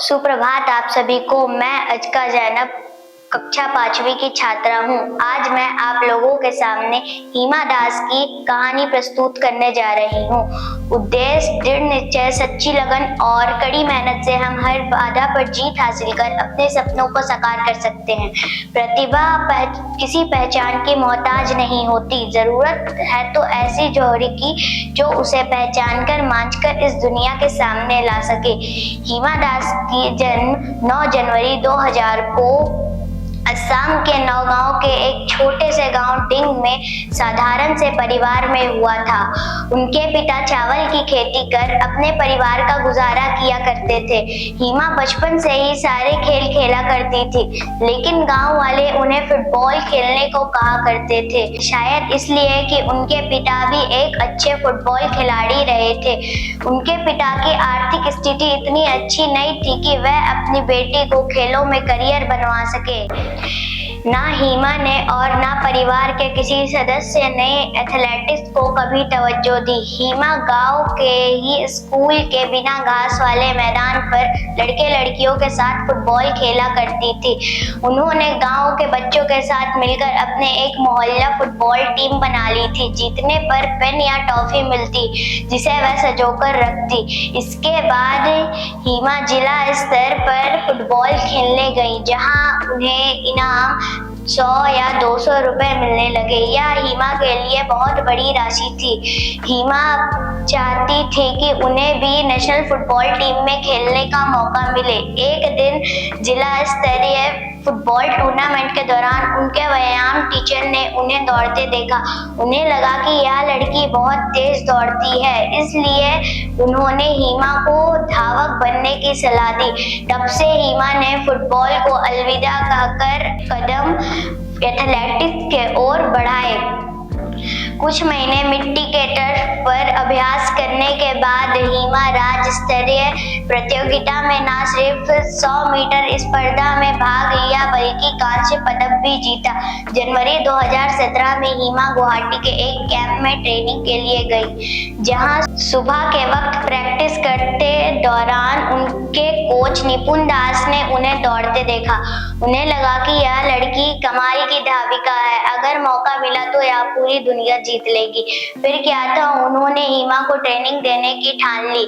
सुप्रभात आप सभी को। मैं अजका जैनब कक्षा 5वीं की छात्रा हूँ। आज मैं आप लोगों के सामने हिमा दास की कहानी प्रस्तुत करने जा रही हूँ। उद्देश्य, दृढ़ निश्चय, सच्ची लगन और कड़ी मेहनत से हम हर बाधा पर जीत हासिल कर अपने सपनों को साकार कर सकते हैं। प्रतिभा किसी पहचान की मोहताज नहीं होती, जरूरत है तो ऐसी जौहरी की जो उसे पहचान कर मांझ कर इस दुनिया के सामने ला सके। हिमा दास की जन्म 9 जनवरी 2000 को असम के नौगांव के एक छोटे से गांव डिंग में साधारण से परिवार में हुआ था। उनके पिता चावल की खेती कर अपने परिवार का गुजारा किया करते थे। हिमा बचपन से ही सारे खेल खेला करती थी, लेकिन गांव वाले उन्हें फुटबॉल खेलने को कहा करते थे, शायद इसलिए कि उनके पिता भी एक अच्छे फुटबॉल खिलाड़ी रहे थे। उनके पिता की आर्थिक स्थिति इतनी अच्छी नहीं थी कि वह अपनी बेटी को खेलों में करियर बनवा सके। ना हिमा ने और ना परिवार के किसी सदस्य ने एथलेटिक्स को कभी तवज्जो दी। हिमा गांव के ही स्कूल के बिना घास वाले मैदान पर लड़के लड़कियों के साथ फुटबॉल खेला करती थी। उन्होंने गांव के बच्चों के साथ मिलकर अपने एक मोहल्ला फुटबॉल टीम बना ली थी। जीतने पर पेन या टॉफी मिलती, जिसे वह सजोकर रखती। इसके बाद हिमा जिला स्तर पर फुटबॉल खेलने गई, जहां उन्हें इनाम 100 या 200 रुपए मिलने लगे। यह हिमा के लिए बहुत बड़ी राशि थी। हिमा चाहती थी कि उन्हें भी नेशनल फुटबॉल टीम में खेलने का मौका मिले। एक दिन जिला स्तरीय फुटबॉल टूर्नामेंट के दौरान उनके व्यायाम टीचर ने उन्हें दौड़ते देखा। उन्हें लगा कि यह लड़की बहुत तेज दौड़ती है, इसलिए उन्होंने हिमा को धावक बनने की सलाह दी। तब से हिमा ने फुटबॉल को अलविदा कहकर कदम एथलेटिक्स के ओर बढ़ाए। कुछ महीने मिट्टी के टर्फ पर अभ्यास करने के बाद हिमा राज्य स्तरीय प्रतियोगिता में न सिर्फ 100 मीटर स्पर्धा में भाग लिया बल्कि कांस्य पदक भी जीता। जनवरी 2017 में हिमा गुवाहाटी के एक कैंप में ट्रेनिंग के लिए गई, जहां सुबह के वक्त प्रैक्टिस करते दौरान उनके कोच निपुण दास ने उन्हें दौड़ते देखा। उन्हें लगा कि यह लड़की कमाल की धाविका है, अगर मौका मिला तो यह पूरी दुनिया जीत लेगी। फिर क्या था, उन्होंने हिमा को ट्रेनिंग देने की ठान ली।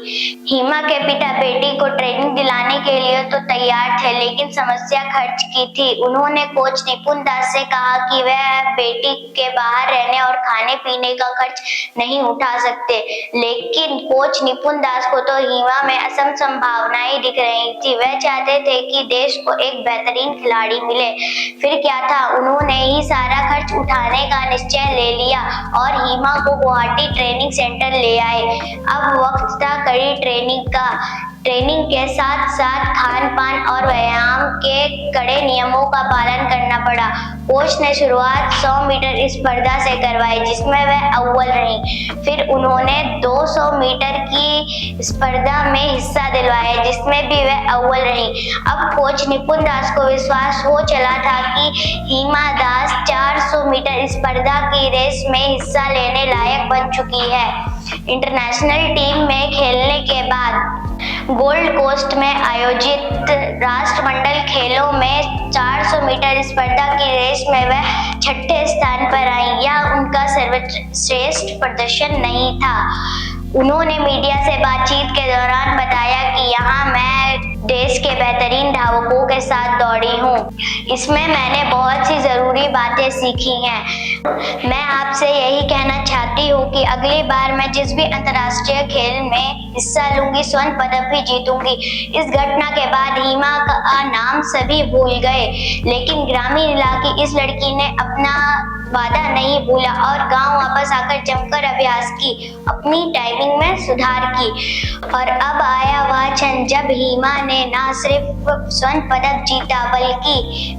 हिमा के पिता बेटी को ट्रेनिंग दिलाने के लिए तो तैयार थे, लेकिन समस्या खर्च की थी। उन्होंने कोच निपुण दास से कहा कि वह बेटी के बाहर रहने और खाने पीने का खर्च नहीं उठा सकते, लेकिन कोच निपुण दास को तो हिमा में असम संभावनाएं दिख रही थी। वह चाहते थे कि देश को एक बेहतरीन खिलाड़ी मिले। फिर क्या था, उन्होंने ही सारा खर्च उठाने का निश्चय ले लिया और हिमा को गुवाहाटी ट्रेनिंग सेंटर ले आए। अब वक्त था कड़ी ट्रेनिंग का। ट्रेनिंग के साथ साथ खान पान और व्यायाम के कड़े नियमों का पालन करना पड़ा। कोच ने शुरुआत 100 मीटर स्पर्धा से करवाई, जिसमें वह अव्वल रही। फिर उन्होंने 200 मीटर की स्पर्धा में हिस्सा दिलवाया, जिसमें भी वह अव्वल रही। अब कोच निपुण दास को विश्वास हो चला था कि हिमा दास 400 मीटर स्पर्धा की रेस में हिस्सा लेने लायक बन चुकी है। इंटरनेशनल टीम में खेलने के बाद गोल्ड कोस्ट में आयोजित राष्ट्रमंडल खेलों में 400 मीटर स्पर्धा की रेस में वह 6ठे स्थान पर आई। यह उनका सर्वश्रेष्ठ प्रदर्शन नहीं था। उन्होंने मीडिया से बातचीत के दौरान बताया कि यहाँ मैं देश के बेहतरीन धावकों के साथ दौड़ी हूँ। इसमें मैंने बहुत सी जरूरी बातें सीखी हैं। मैं आपसे यही कहना चाहती हूँ कि अगली बार मैं जिस भी अंतर्राष्ट्रीय खेल में हिस्सा लूंगी, स्वर्ण पदक भी जीतूंगी। इस घटना के बाद हिमा का नाम सभी भूल गए, लेकिन ग्रामीण इलाके इस लड़की ने अपना वादा नहीं भूला और गांव वापस आकर जमकर अभ्यास की, अपनी टाइमिंग में सुधार की। और अब आया वह क्षण जब हिमा ने न सिर्फ स्वर्ण पदक जीता बल्कि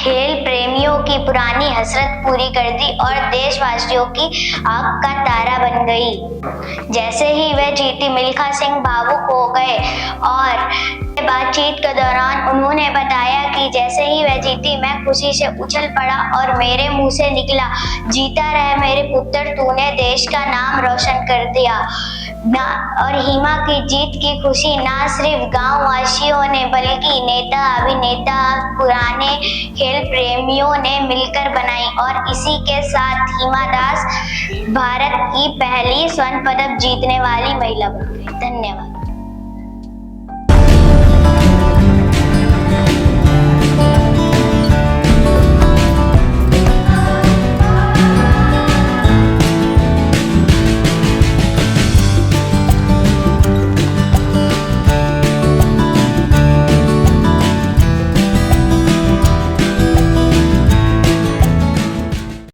खेल प्रेमियों की पुरानी हसरत पूरी कर दी और देशवासियों की आंख का तारा बन गई। जैसे ही वह जीती, मिल्खा सिंह भावुक हो गए और बातचीत के दौरान उन्होंने बताया कि जैसे ही वह जीती, मैं खुशी से उछल पड़ा और मेरे मुंह से निकला, जीता रहे मेरे पुत्र, तूने देश का नाम रोशन कर दिया। और हिमा की जीत की खुशी ना सिर्फ गांव वासियों ने बल्कि नेता, अभिनेता, पुराने खेल प्रेमियों ने मिलकर बनाई और इसी के साथ हिमा दास भारत की पहली स्वर्ण पदक जीतने वाली महिला बन गई। धन्यवाद।